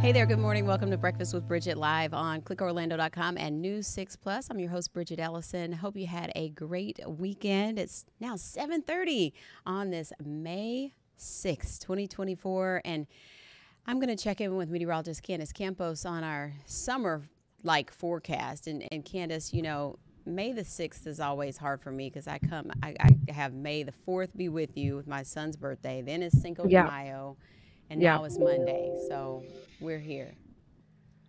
Hey there, good morning. Welcome to Breakfast with Bridgett live on clickorlando.com and News 6 Plus. I'm your host, Bridgett Ellison. Hope you had a great weekend. It's now 7:30 on this May 6th, 2024. And I'm going to check in with meteorologist Candace Campos on our summer-like forecast. And Candace, you know, May the 6th is always hard for me because I have May the 4th be with you with my son's birthday. Then it's Cinco de Mayo. And now it's Monday, so we're here.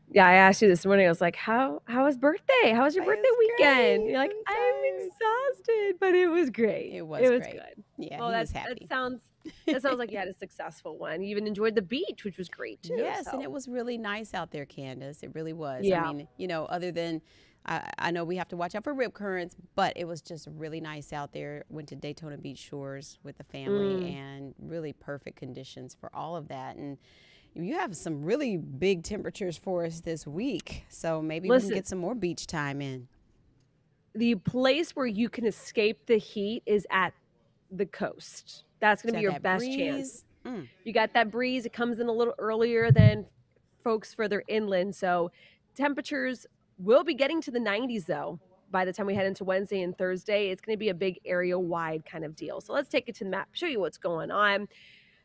Yeah, I asked you this morning. I was like, "How was birthday? How was your birthday weekend?" Great. You're like, "I'm exhausted, but it was great. It was great. Good." Yeah, well, he was happy. That sounds like you had a successful one. You even enjoyed the beach, which was great too. Yes, and it was really nice out there, Candace. It really was. Yeah. I mean, you know, other than I know we have to watch out for rip currents, but it was just really nice out there. Went to Daytona Beach Shores with the family and really perfect conditions for all of that. And you have some really big temperatures for us this week, so maybe we can get some more beach time in. The place where you can escape the heat is at the coast. That's going to be your best chance. You got that breeze. It comes in a little earlier than folks further inland, so temperatures will be getting to the 90s, though, by the time we head into Wednesday and Thursday. It's going to be a big area-wide kind of deal. So let's take it to the map, show you what's going on.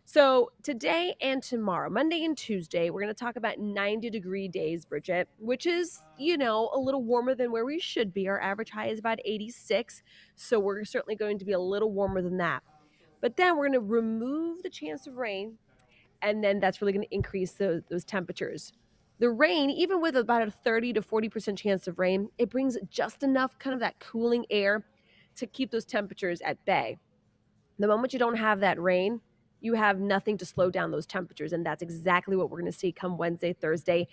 So today and tomorrow, Monday and Tuesday, we're going to talk about 90-degree days, Bridgett, which is, you know, a little warmer than where we should be. Our average high is about 86, so we're certainly going to be a little warmer than that. But then we're going to remove the chance of rain, and then that's really going to increase those temperatures. The rain, even with about a 30 to 40% chance of rain, it brings just enough kind of that cooling air to keep those temperatures at bay. The moment you don't have that rain, you have nothing to slow down those temperatures, and that's exactly what we're going to see come Wednesday, Thursday,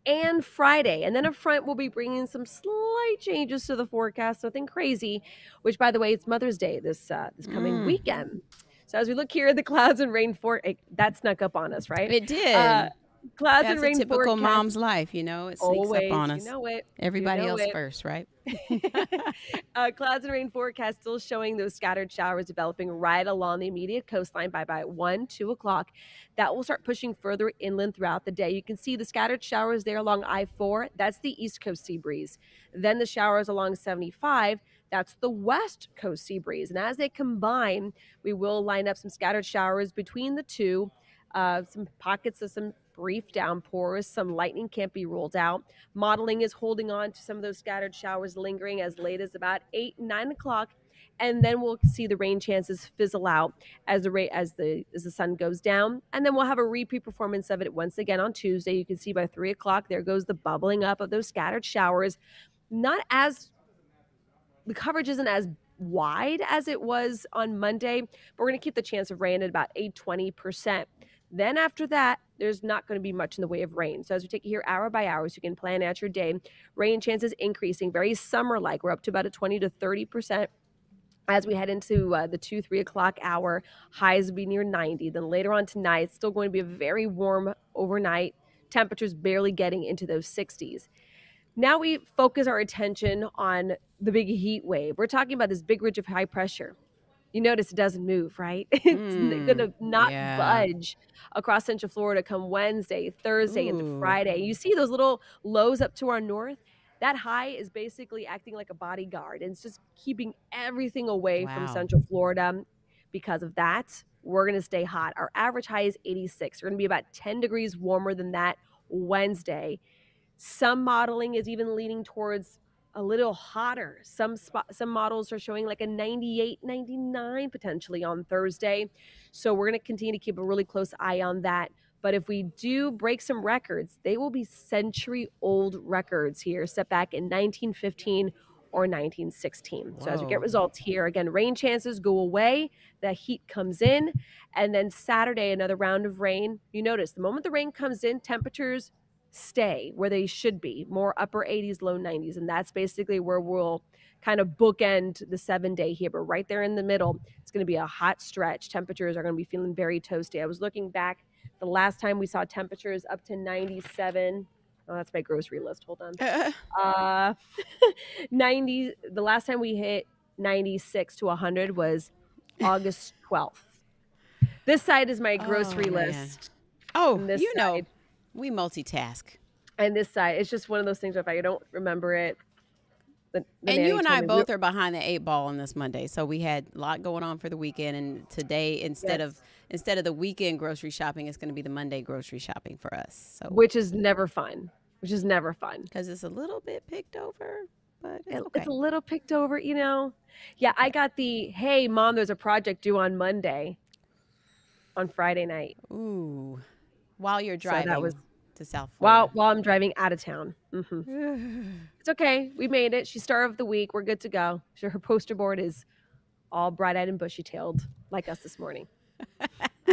and Friday. And then a front will be bringing some slight changes to the forecast, nothing crazy, which, by the way, it's Mother's Day this coming weekend. So as we look here at the clouds and rain that snuck up on us, right? It did. Clouds That's and rain a typical forecast. mom's life, you know. It sneaks up on us. You know it. Everybody else first, right? Clouds and rain forecast still showing those scattered showers developing right along the immediate coastline by 1, 2 o'clock. That will start pushing further inland throughout the day. You can see the scattered showers there along I-4. That's the East Coast sea breeze. Then the showers along 75. That's the West Coast sea breeze. And as they combine, we will line up some scattered showers between the two. Some pockets of some brief downpours, some lightning can't be ruled out. Modeling is holding on to some of those scattered showers lingering as late as about 8, 9 o'clock. And then we'll see the rain chances fizzle out as the sun goes down. And then we'll have a repeat performance of it once again on Tuesday. You can see by 3 o'clock, there goes the bubbling up of those scattered showers. The coverage isn't as wide as it was on Monday, but we're going to keep the chance of rain at about 20%. Then after that, there's not going to be much in the way of rain. So as we take it here hour by hour, so you can plan out your day, rain chances increasing, very summer-like. We're up to about a 20 to 30%. As we head into the 2, 3 o'clock hour, highs will be near 90. Then later on tonight, it's still going to be a very warm overnight. Temperatures barely getting into those 60s. Now we focus our attention on the big heat wave. We're talking about this big ridge of high pressure. You notice it doesn't move, right? It's going to not budge across Central Florida come Wednesday, Thursday, into Friday. You see those little lows up to our north? That high is basically acting like a bodyguard, and it's just keeping everything away from Central Florida. Because of that, we're going to stay hot. Our average high is 86. We're going to be about 10 degrees warmer than that Wednesday. Some modeling is even leaning towards a little hotter. Some models are showing like a 98, 99 potentially on Thursday. So we're going to continue to keep a really close eye on that. But if we do break some records, they will be century-old records here, set back in 1915 or 1916. So as we get results here, again, rain chances go away, the heat comes in, and then Saturday, another round of rain. You notice the moment the rain comes in, temperatures stay where they should be, more upper 80s, low 90s. And that's basically where we'll kind of bookend the 7-day here. But right there in the middle, it's going to be a hot stretch. Temperatures are going to be feeling very toasty. I was looking back the last time we saw temperatures up to 97. Oh, that's my grocery list. Hold on. 90. The last time we hit 96 to 100 was August 12th. This side is my grocery list. Oh, you know. We multitask. And this side, it's just one of those things where if I don't remember it, the And nanny you and told I me, both are behind the 8 ball on this Monday. So we had a lot going on for the weekend. And today, instead yes, of the weekend grocery shopping, it's going to be the Monday grocery shopping for us. So which is never fun. Which is never fun. because it's a little bit picked over, but it's It's okay. a little picked over, you know. Yeah, I got the, hey, Mom, there's a project due on Monday on Friday night. Ooh, while you're So that was driving to South Florida. while I'm driving out of town. It's okay. We made it. She's star of the week. We're good to go. So her poster board is all bright-eyed and bushy-tailed like us this morning.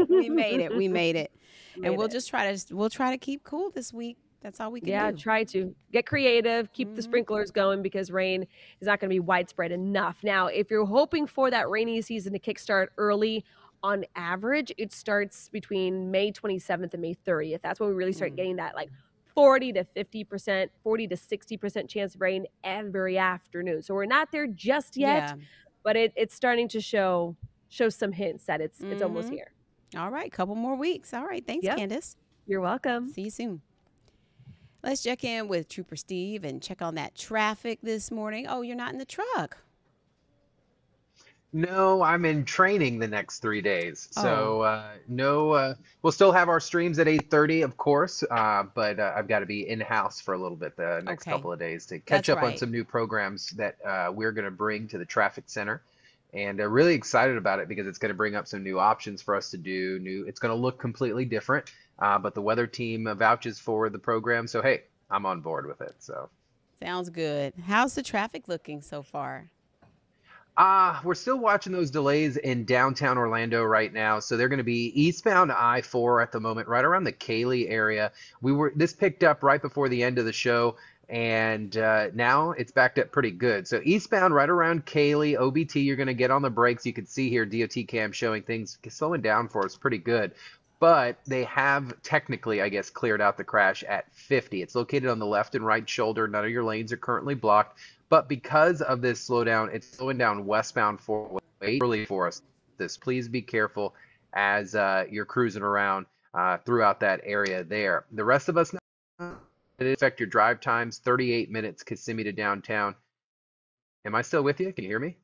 We made it. We made it. And Made we'll it. just try to keep cool this week. That's all we can Yeah, do. try to get creative, keep the sprinklers going because rain is not going to be widespread enough. Now, if you're hoping for that rainy season to kickstart early, on average, it starts between May 27th and May 30th. That's when we really start getting that like 40 to 50%, 40 to 60% chance of rain every afternoon. So we're not there just yet, Yeah. but it's starting to show some hints that it's almost here. All right. Couple more weeks. All right. Thanks, Yep. Candace. You're welcome. See you soon. Let's check in with Trooper Steve and check on that traffic this morning. Oh, you're not in the truck. No, I'm in training the next 3 days. Oh. So no, we'll still have our streams at 8:30, of course, but I've got to be in-house for a little bit the next Okay. couple of days to catch That's up on right. some new programs that we're going to bring to the traffic center. And really excited about it because it's going to bring up some new options for us to do. It's going to look completely different, but the weather team vouches for the program. So, hey, I'm on board with it. So. Sounds good. How's the traffic looking so far? We're still watching those delays in downtown Orlando right now. So they're going to be eastbound I-4 at the moment, right around the Cayley area. This picked up right before the end of the show, and now it's backed up pretty good. So eastbound right around Cayley, OBT, you're going to get on the brakes. You can see here DOT cam showing things slowing down for us pretty good. But they have technically, I guess, cleared out the crash at 50. It's located on the left and right shoulder. None of your lanes are currently blocked. But because of this slowdown, it's slowing down westbound early for us. Please be careful as you're cruising around throughout that area there. The rest of us, it affect your drive times. 38 minutes Kissimmee to downtown. Am I still with you? Can you hear me?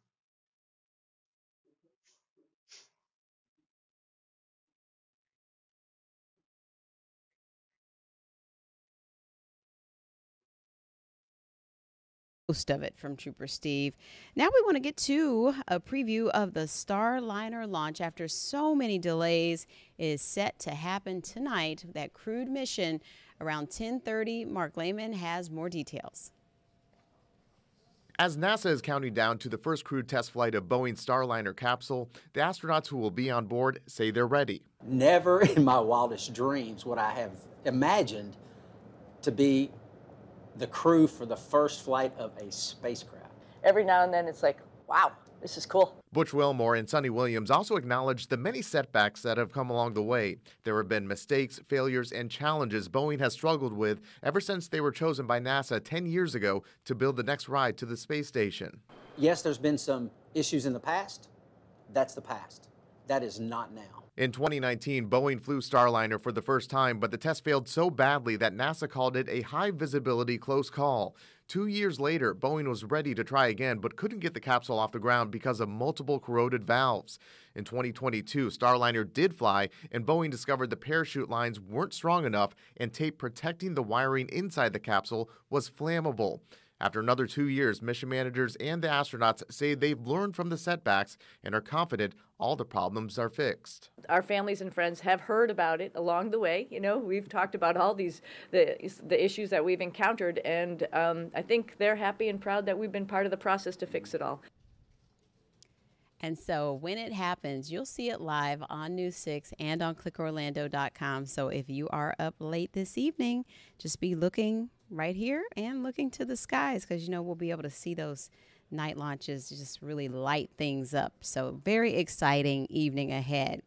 Most of it from Trooper Steve. Now we want to get to a preview of the Starliner launch. After so many delays, it is set to happen tonight. That crewed mission around 10:30. Mark Lehman has more details. As NASA is counting down to the first crewed test flight of Boeing's Starliner capsule, the astronauts who will be on board say they're ready. Never in my wildest dreams would I have imagined to be the crew for the first flight of a spacecraft. Every now and then it's like, wow, this is cool. Butch Wilmore and Sonny Williams also acknowledged the many setbacks that have come along the way. There have been mistakes, failures, and challenges Boeing has struggled with ever since they were chosen by NASA 10 years ago to build the next ride to the space station. Yes, there's been some issues in the past. That's the past. That is not now. In 2019, Boeing flew Starliner for the first time, but the test failed so badly that NASA called it a high-visibility close call. 2 years later, Boeing was ready to try again, but couldn't get the capsule off the ground because of multiple corroded valves. In 2022, Starliner did fly, and Boeing discovered the parachute lines weren't strong enough, and tape protecting the wiring inside the capsule was flammable. After another 2 years, mission managers and the astronauts say they've learned from the setbacks and are confident all the problems are fixed. Our families and friends have heard about it along the way. You know, we've talked about all the issues that we've encountered, and I think they're happy and proud that we've been part of the process to fix it all. And so when it happens, you'll see it live on News 6 and on clickorlando.com. So if you are up late this evening, just be looking right here and looking to the skies because, you know, we'll be able to see those night launches just really light things up. So very exciting evening ahead.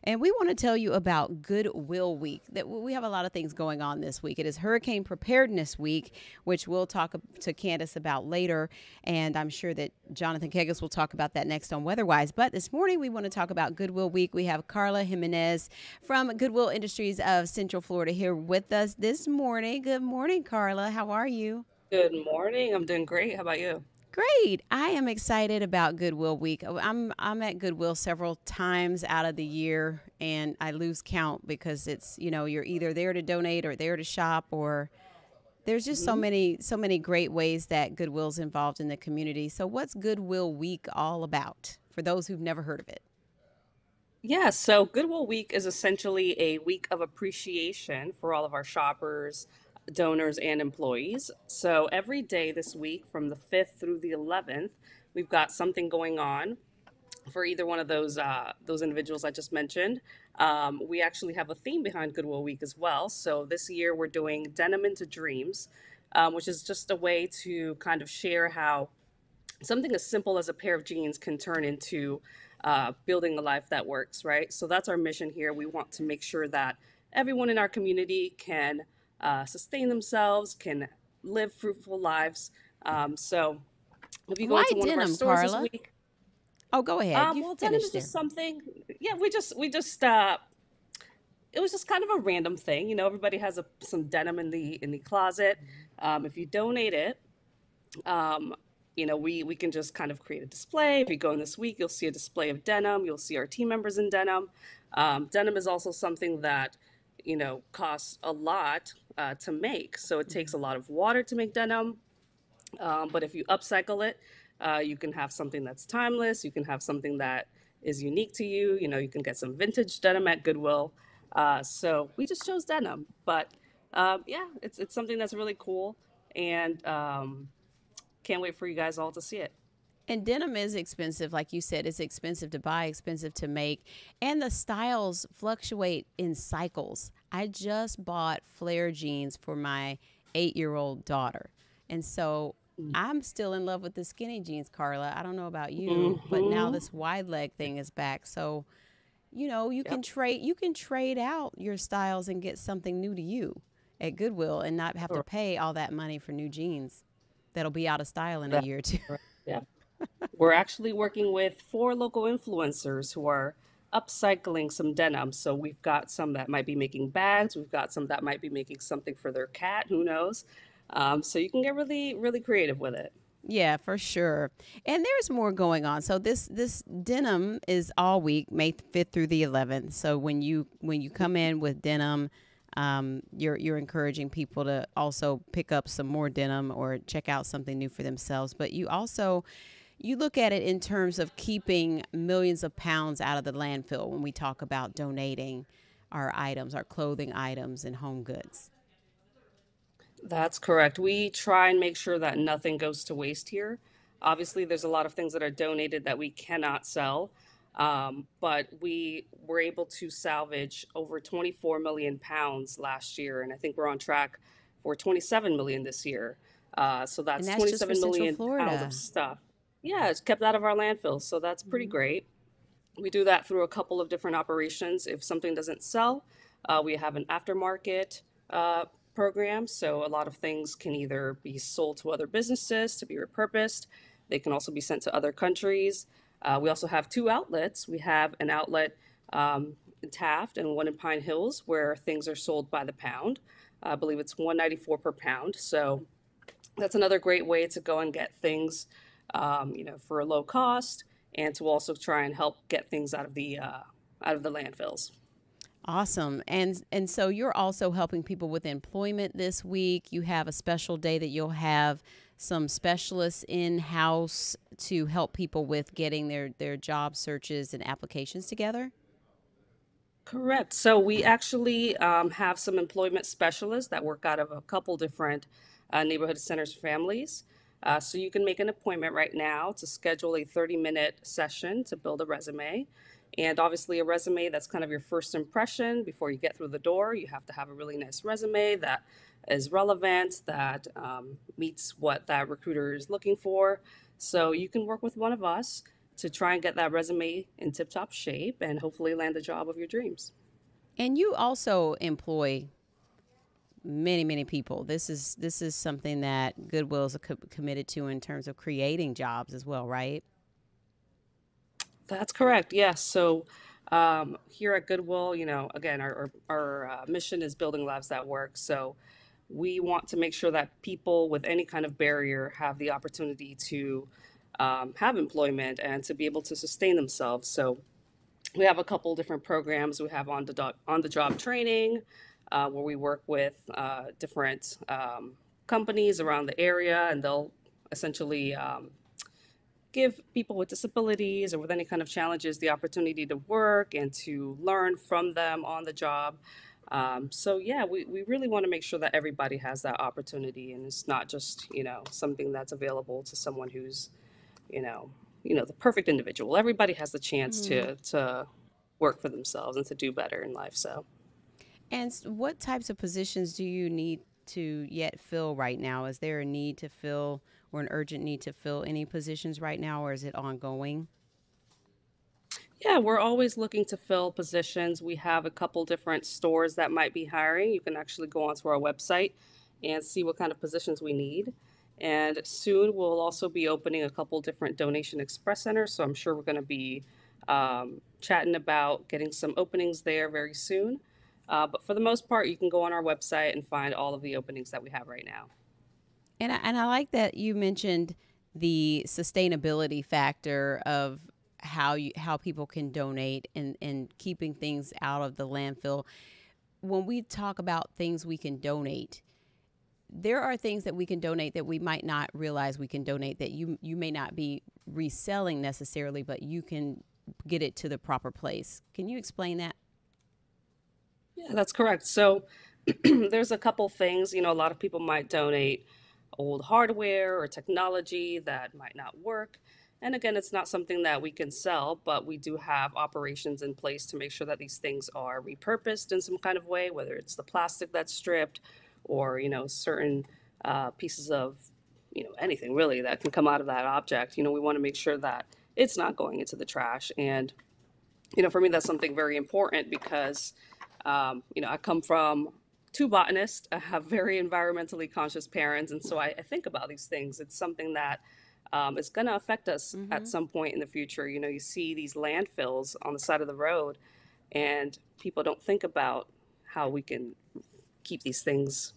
And we want to tell you about Goodwill Week. That we have a lot of things going on this week. It is Hurricane Preparedness Week, which we'll talk to Candace about later. And I'm sure that Jonathan Kegas will talk about that next on Weatherwise. But this morning we want to talk about Goodwill Week. We have Carla Jimenez from Goodwill Industries of Central Florida here with us this morning. Good morning, Carla. How are you? Good morning. I'm doing great. How about you? Great. I am excited about Goodwill Week. I'm at Goodwill several times out of the year, and I lose count because it's, you're either there to donate or there to shop, or there's just so many great ways that Goodwill's involved in the community. So what's Goodwill Week all about for those who've never heard of it? Yeah, so Goodwill Week is essentially a week of appreciation for all of our shoppers, donors, and employees. So every day this week, from the 5th through the 11th, we've got something going on for either one of those individuals I just mentioned. We actually have a theme behind Goodwill Week as well. So this year we're doing Denim into Dreams, which is just a way to kind of share how something as simple as a pair of jeans can turn into building a life that works, right? So that's our mission here. We want to make sure that everyone in our community can sustain themselves, can live fruitful lives. So if you go Why into one of our denim, stores Carla? this week, Oh, go ahead. You well, denim finish is there. just something. Yeah, we just it was just kind of a random thing. Everybody has some denim in the closet. If you donate it, we can just kind of create a display. If you go in this week, you'll see a display of denim. You'll see our team members in denim. Denim is also something that, costs a lot to make. So it takes a lot of water to make denim. But if you upcycle it, you can have something that's timeless. You can have something that is unique to you. You can get some vintage denim at Goodwill. So we just chose denim. But yeah, it's something that's really cool. And can't wait for you guys all to see it. And denim is expensive. Like you said, it's expensive to buy, expensive to make. And the styles fluctuate in cycles. I just bought flare jeans for my 8-year-old daughter. And so I'm still in love with the skinny jeans, Carla. I don't know about you, but now this wide leg thing is back. So, you can trade out your styles and get something new to you at Goodwill and not have to pay all that money for new jeans that'll be out of style in a year or two. Yeah. We're actually working with 4 local influencers who are upcycling some denim. So we've got some that might be making bags. We've got some that might be making something for their cat. Who knows? So you can get really, really creative with it. Yeah, for sure. And there's more going on. So this denim is all week, May 5th through the 11th. So when you come in with denim, you're encouraging people to also pick up some more denim or check out something new for themselves. But you look at it in terms of keeping millions of pounds out of the landfill when we talk about donating our items, our clothing items and home goods. That's correct. We try and make sure that nothing goes to waste here. Obviously, there's a lot of things that are donated that we cannot sell, but we were able to salvage over 24 million pounds last year, and I think we're on track for 27 million this year. So that's And that's just for 27 Central million pounds Florida. of stuff. Yeah, it's kept out of our landfills, so that's pretty great. We do that through a couple of different operations. If something doesn't sell, we have an aftermarket program. So a lot of things can either be sold to other businesses to be repurposed. They can also be sent to other countries. We also have 2 outlets. We have an outlet in Taft and one in Pine Hills where things are sold by the pound. I believe it's $1.94 per pound. So that's another great way to go and get things, for a low cost, and to also try and help get things out of the landfills. Awesome. And so you're also helping people with employment this week. You have a special day that you'll have some specialists in-house to help people with getting their job searches and applications together. Correct. So we actually have some employment specialists that work out of a couple different neighborhood centers for families. So you can make an appointment right now to schedule a 30-minute session to build a resume. And obviously a resume, that's kind of your first impression before you get through the door. You have to have a really nice resume that is relevant, that meets what that recruiter is looking for. So you can work with one of us to try and get that resume in tip-top shape and hopefully land the job of your dreams. And you also employ many people. This is something that Goodwill is committed to in terms of creating jobs as well, right? That's correct. Yes. So here at Goodwill, again, our mission is building lives that work. So we want to make sure that people with any kind of barrier have the opportunity to have employment and to be able to sustain themselves. So we have a couple different programs. We have on the job training, where we work with different companies around the area, and they'll essentially give people with disabilities or with any kind of challenges the opportunity to work and to learn from them on the job. So yeah, we really want to make sure that everybody has that opportunity, and it's not just something that's available to someone who's the perfect individual. Everybody has the chance to work for themselves and to do better in life. So. And what types of positions do you need to yet fill right now? Is there a need to fill or an urgent need to fill any positions right now, or is it ongoing? Yeah, we're always looking to fill positions. We have a couple different stores that might be hiring. You can actually go onto our website and see what kind of positions we need. And soon we'll also be opening a couple different donation express centers. So I'm sure we're going to be chatting about getting some openings there very soon. But for the most part, you can go on our website and find all of the openings that we have right now. And I like that you mentioned the sustainability factor of how people can donate and keeping things out of the landfill. When we talk about things we can donate, there are things that we can donate that we might not realize we can donate, that you may not be reselling necessarily, but you can get it to the proper place. Can you explain that? Yeah, that's correct. So there's a couple things, a lot of people might donate old hardware or technology that might not work. And again, it's not something that we can sell, but we do have operations in place to make sure that these things are repurposed in some kind of way, whether it's the plastic that's stripped or, certain pieces of, anything really that can come out of that object. We want to make sure that it's not going into the trash. And, for me, that's something very important because, I come from two botanists. I have very environmentally conscious parents. And so I think about these things. It's something that is going to affect us at some point in the future. You see these landfills on the side of the road, and people don't think about how we can keep these things,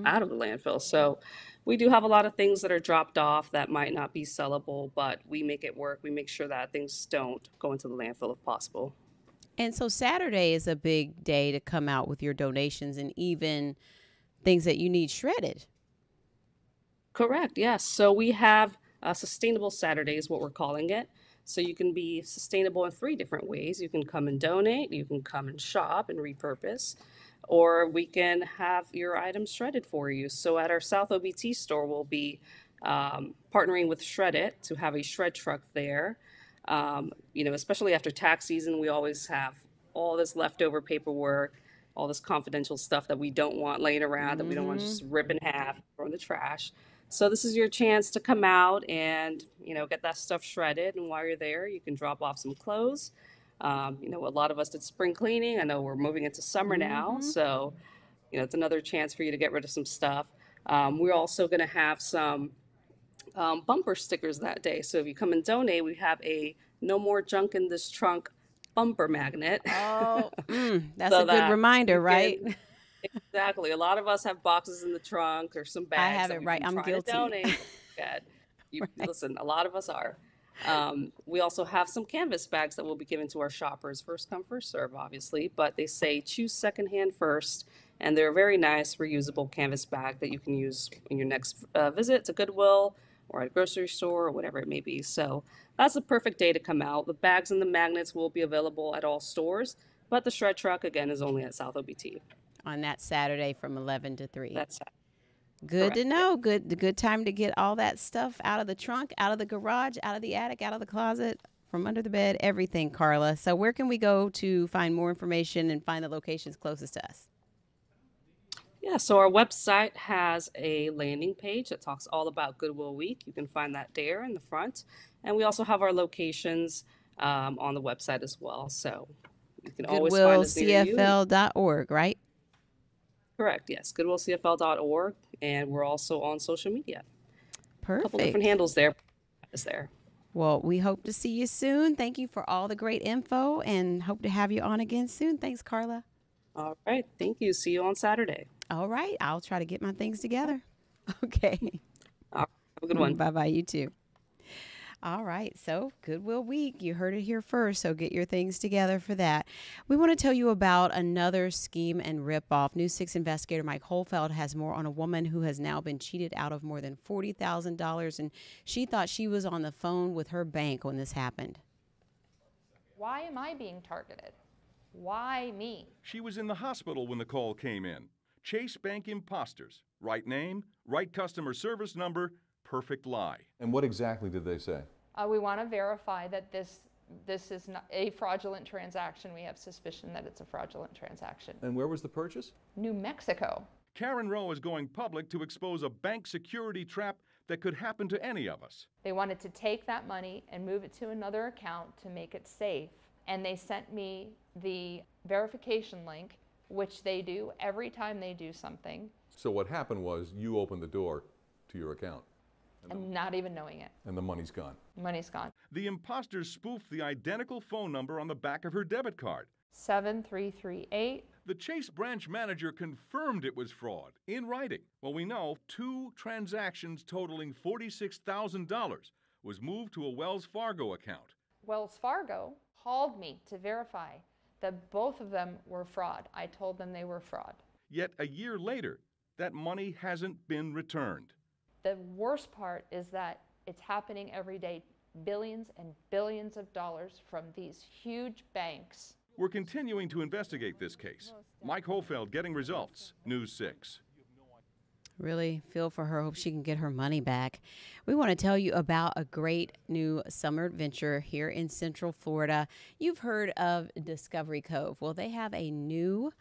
out of the landfill. So we do have a lot of things that are dropped off that might not be sellable, but we make it work. We make sure that things don't go into the landfill if possible. And so Saturday is a big day to come out with your donations and even things that you need shredded. Correct. Yes. So we have Sustainable Saturday is what we're calling it. So you can be sustainable in 3 different ways. You can come and donate, you can come and shop and repurpose, or we can have your items shredded for you. So at our South OBT store, we'll be partnering with Shred It to have a shred truck there. Especially after tax season, we always have all this leftover paperwork, all this confidential stuff that we don't want laying around, that we don't want to just rip in half, throw in the trash. So this is your chance to come out and, get that stuff shredded. And while you're there, you can drop off some clothes. A lot of us did spring cleaning. I know we're moving into summer now. So, it's another chance for you to get rid of some stuff. We're also going to have some bumper stickers that day. So if you come and donate, we have a No More Junk in This Trunk bumper magnet. Oh, that's so a good reminder, right? Exactly. A lot of us have boxes in the trunk or some bags. I have it right. I'm guilty. To donate. Right. Listen, a lot of us are. We also have some canvas bags that will be given to our shoppers. First come, first serve, obviously, but they say choose secondhand first. And they're a very nice reusable canvas bag that you can use in your next visit to Goodwill or at a grocery store or whatever it may be. So that's the perfect day to come out. The bags and the magnets will be available at all stores, but the shred truck, again, is only at South OBT. On that Saturday from 11 to 3. That's good to know. Good time to get all that stuff out of the trunk, out of the garage, out of the attic, out of the closet, from under the bed, everything, Carla. So where can we go to find more information and find the locations closest to us? Yeah, so our website has a landing page that talks all about Goodwill Week. You can find that there in the front. And we also have our locations on the website as well. So you can always find us near you. GoodwillCFL.org, right? Correct, yes, goodwillcfl.org. And we're also on social media. A couple different Perfect. handles there. Is there. Well, we hope to see you soon. Thank you for all the great info and hope to have you on again soon. Thanks, Carla. All right, thank you. See you on Saturday. All right. I'll try to get my things together. Okay. All right, have a good one. Bye-bye. You too. All right. So Goodwill Week, you heard it here first. So get your things together for that. We want to tell you about another scheme and ripoff. News 6 investigator Mike Holfeld has more on a woman who has now been cheated out of more than $40,000. And she thought she was on the phone with her bank when this happened. Why am I being targeted? Why me? She was in the hospital when the call came in. Chase Bank imposters. Right name, right customer service number, perfect lie. And what exactly did they say? We want to verify that this is not a fraudulent transaction. We have suspicion that it's a fraudulent transaction. And where was the purchase? New Mexico. Karen Rowe is going public to expose a bank security trap that could happen to any of us. They wanted to take that money and move it to another account to make it safe. And they sent me the verification link, which they do every time they do something. So what happened was you opened the door to your account. And not even knowing it. And the money's gone. Money's gone. The imposters spoofed the identical phone number on the back of her debit card. 7338. The Chase branch manager confirmed it was fraud in writing. Well, we know 2 transactions totaling $46,000 was moved to a Wells Fargo account. Wells Fargo called me to verify that both of them were fraud. I told them they were fraud. Yet a year later, that money hasn't been returned. The worst part is that it's happening every day, billions and billions of dollars from these huge banks. We're continuing to investigate this case. Mike Holfeld getting results, News 6. Really feel for her. Hope she can get her money back. We want to tell you about a great new summer adventure here in Central Florida. You've heard of Discovery Cove. Well, they have a new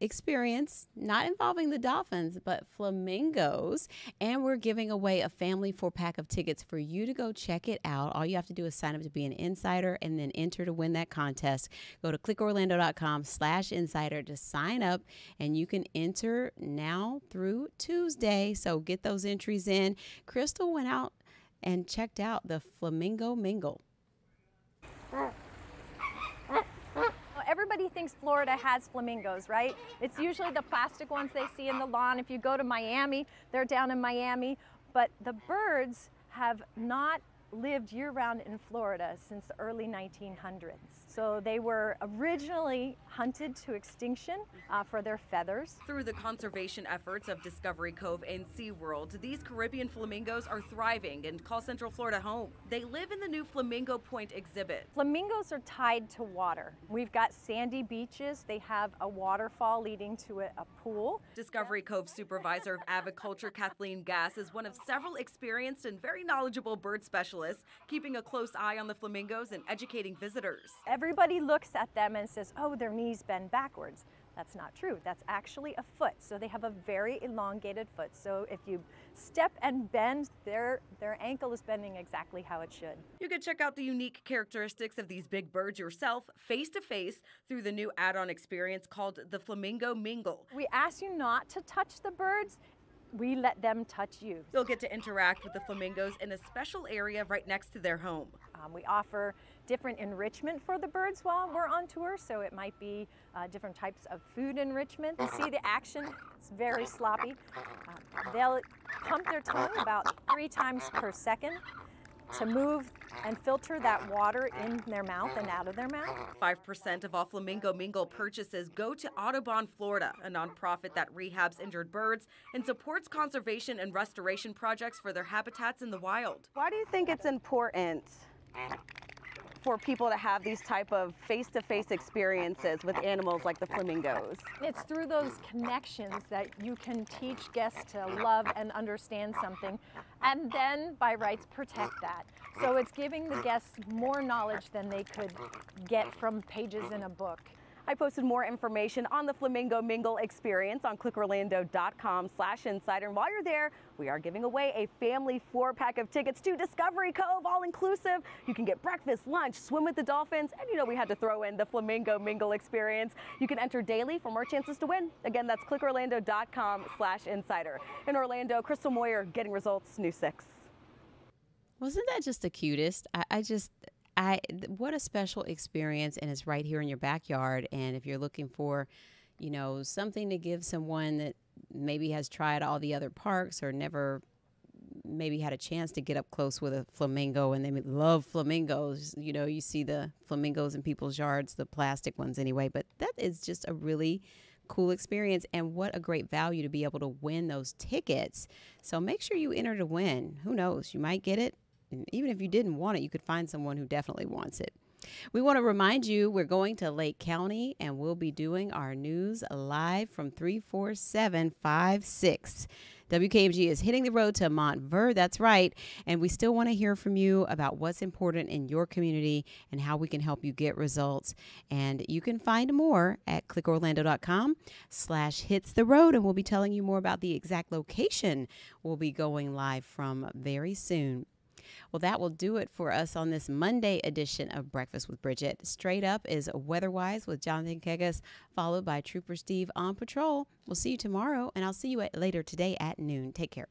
experience, not involving the dolphins, but flamingos. And we're giving away a family 4-pack of tickets for you to go check it out. All you have to do is sign up to be an insider and then enter to win that contest. Go to clickorlando.com/insider to sign up, and you can enter now through Tuesday. So get those entries in. Crystal went out and checked out the Flamingo Mingle. Everybody thinks Florida has flamingos, right? It's usually the plastic ones they see in the lawn. If you go to Miami, they're down in Miami. But the birds have not lived year-round in Florida since the early 1900s. So they were originally hunted to extinction for their feathers. Through the conservation efforts of Discovery Cove and SeaWorld, these Caribbean flamingos are thriving and call Central Florida home. They live in the new Flamingo Point exhibit. Flamingos are tied to water. We've got sandy beaches. They have a waterfall leading to a pool. Discovery Cove Supervisor of Aviculture Kathleen Gass is one of several experienced and very knowledgeable bird specialists, keeping a close eye on the flamingos and educating visitors. Everybody looks at them and says, oh, their knees bend backwards. That's not true. That's actually a foot. So they have a very elongated foot. So if you step and bend, their ankle is bending exactly how it should. You can check out the unique characteristics of these big birds yourself, face to face, through the new add-on experience called the Flamingo Mingle. We ask you not to touch the birds. We let them touch you. You'll get to interact with the flamingos in a special area right next to their home. We offer different enrichment for the birds while we're on tour, so it might be different types of food enrichment. You see the action, it's very sloppy. They'll pump their tongue about 3 times per second to move and filter that water in their mouth and out of their mouth. 5% of all Flamingo Mingle purchases go to Audubon Florida, a nonprofit that rehabs injured birds and supports conservation and restoration projects for their habitats in the wild. Why do you think it's important for people to have these type of face-to-face experiences with animals like the flamingos? It's through those connections that you can teach guests to love and understand something, and then by rights protect that. So it's giving the guests more knowledge than they could get from pages in a book. I posted more information on the Flamingo Mingle experience on clickorlando.com/insider. And while you're there, we are giving away a family 4-pack of tickets to Discovery Cove, all inclusive. You can get breakfast, lunch, swim with the dolphins, and you know we had to throw in the Flamingo Mingle experience. You can enter daily for more chances to win. Again, that's clickorlando.com/insider. In Orlando, Crystal Moyer getting results, News 6. Wasn't that just the cutest? What a special experience, and it's right here in your backyard. And if you're looking for, you know, something to give someone that maybe has tried all the other parks or never maybe had a chance to get up close with a flamingo, and they love flamingos, you know, you see the flamingos in people's yards, the plastic ones anyway, but that is just a really cool experience, and what a great value to be able to win those tickets. So make sure you enter to win. Who knows, you might get it. Even if you didn't want it, you could find someone who definitely wants it. We want to remind you we're going to Lake County, and we'll be doing our news live from 34756. WKMG is hitting the road to Montverde, that's right, and we still want to hear from you about what's important in your community and how we can help you get results. And you can find more at clickorlando.com/hitstheroad, and we'll be telling you more about the exact location we'll be going live from very soon. Well, that will do it for us on this Monday edition of Breakfast with Bridgett. Straight Up is Weatherwise with Jonathan Kegas, followed by Trooper Steve on patrol. We'll see you tomorrow, and I'll see you later today at noon. Take care.